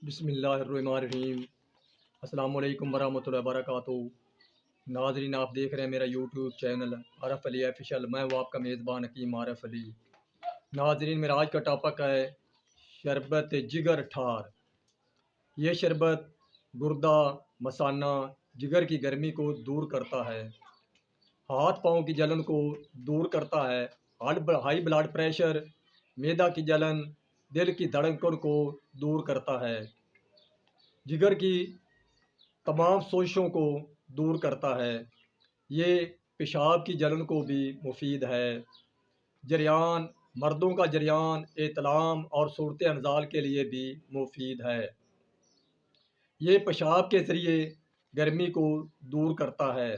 بسم اللہ الرحمن الرحیم۔ السلام علیکم ورحمۃ اللہ وبرکاتہ۔ ناظرین، آپ دیکھ رہے ہیں میرا یوٹیوب چینل عارف علی آفیشیل۔ میں وہ آپ کا میزبان حکیم عارف علی۔ ناظرین، میرا آج کا ٹاپک ہے شربت جگر ٹھار۔ یہ شربت گردہ، مثانہ، جگر کی گرمی کو دور کرتا ہے، ہاتھ پاؤں کی جلن کو دور کرتا ہے، ہائی بلڈ پریشر، معدہ کی جلن، دل کی دھڑکن کو دور کرتا ہے، جگر کی تمام سوزشوں کو دور کرتا ہے۔ یہ پیشاب کی جلن کو بھی مفید ہے۔ جریان، مردوں کا جریان، احتلام اور صورت انزال کے لیے بھی مفید ہے۔ یہ پیشاب کے ذریعے گرمی کو دور کرتا ہے۔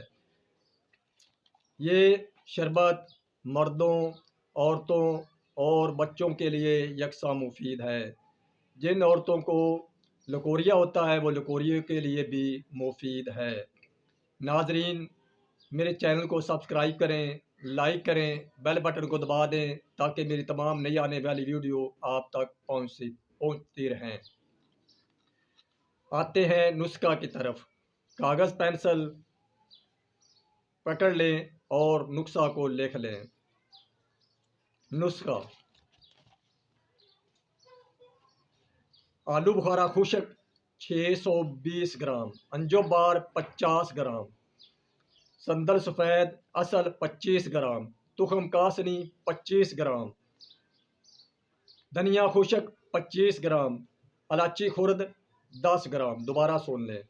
یہ شربت مردوں، عورتوں اور بچوں کے لیے یکساں مفید ہے۔ جن عورتوں کو لکوریا ہوتا ہے وہ لکوریے کے لیے بھی مفید ہے۔ ناظرین، میرے چینل کو سبسکرائب کریں، لائک کریں، بیل بٹن کو دبا دیں تاکہ میری تمام نئی آنے والی ویڈیو آپ تک پہنچتی رہیں۔ آتے ہیں نسخہ کی طرف۔ کاغذ پینسل پکڑ لیں اور نسخہ کو لکھ لیں۔ نسخہ: آلو بخارا خشک 620 گرام، انجو بار 50 گرام، سندل سفید اصل 25 گرام، تخم کاسنی 25 گرام، دھنیا خشک 25 گرام، الائچی خرد 10 گرام۔ دوبارہ سن لیں۔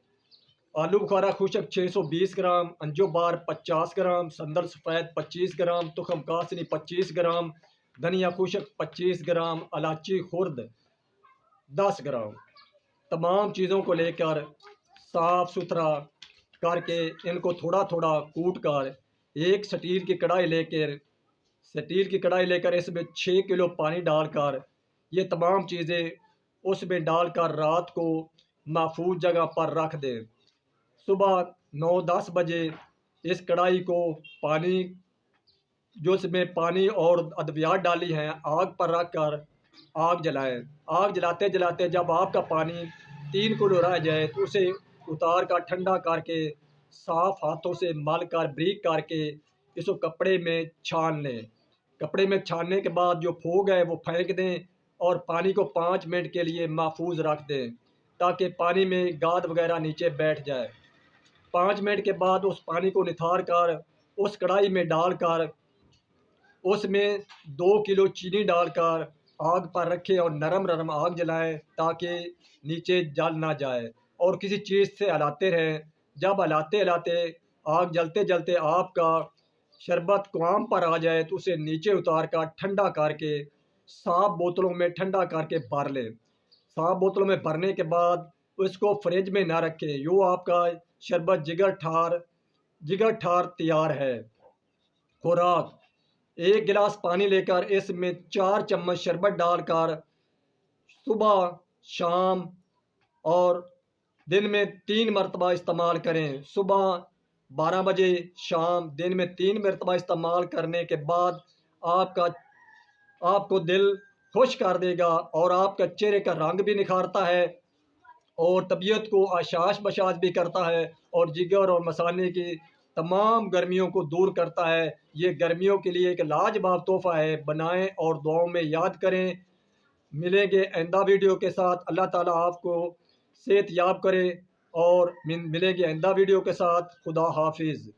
آلو بخارا خشک 620 گرام، انجو بار 50 گرام، سندل سفید 25 گرام، تخم کاسنی 25 گرام، دھنیا خشک 25 گرام، الائچی خرد 10 گرام۔ تمام چیزوں کو لے کر صاف ستھرا کر کے ان کو تھوڑا تھوڑا کوٹ کر ایک سٹیل کی کڑھائی لے کر اس میں 6 کلو پانی ڈال کر یہ تمام چیزیں اس میں ڈال کر رات کو محفوظ جگہ پر رکھ دیں۔ صبح 9-10 بجے اس کڑھائی کو جو اس میں پانی اور ادویات ڈالی ہیں آگ پر رکھ کر آگ جلائیں۔ آگ جلاتے جلاتے جب آپ کا پانی 3 کلو رہ جائے تو اسے اتار کر ٹھنڈا کر کے صاف ہاتھوں سے مل کر بریک کر کے اس کو کپڑے میں چھان لیں۔ کپڑے میں چھاننے کے بعد جو پھوگ ہے وہ پھینک دیں اور پانی کو 5 منٹ کے لیے محفوظ رکھ دیں تاکہ پانی میں گاد وغیرہ نیچے بیٹھ جائے۔ 5 منٹ کے بعد اس پانی کو نتھار کر اس کڑھائی میں ڈال کر اس میں 2 کلو چینی ڈال کر آگ پر رکھیں اور نرم نرم آگ جلائیں تاکہ نیچے جل نہ جائے، اور کسی چیز سے ہلاتے رہیں۔ جب ہلاتے آگ جلتے جلتے آپ کا شربت قوام پر آ جائے تو اسے نیچے اتار کر ٹھنڈا کر کے صاف بوتلوں میں ٹھنڈا کر کے بھر لیں۔ صاف بوتلوں میں بھرنے کے بعد اس کو فریج میں نہ رکھیں۔ یوں آپ کا شربت جگر ٹھار تیار ہے۔ خوراک: 1 گلاس پانی لے کر اس میں 4 چمچ شربت ڈال کر صبح، شام اور دن میں 3 مرتبہ استعمال کریں۔ صبح 12 بجے، شام، دن میں 3 مرتبہ استعمال کرنے کے بعد آپ کو دل خوش کر دے گا اور آپ کا چہرے کا رنگ بھی نکھارتا ہے اور طبیعت کو آشاش بشاش بھی کرتا ہے اور جگر اور مثانے کی تمام گرمیوں کو دور کرتا ہے۔ یہ گرمیوں کے لیے ایک لاجواب تحفہ ہے۔ بنائیں اور دعاؤں میں یاد کریں۔ ملیں گے آئندہ ویڈیو کے ساتھ۔ اللہ تعالیٰ آپ کو صحت یاب کرے اور ملیں گے آئندہ ویڈیو کے ساتھ۔ خدا حافظ۔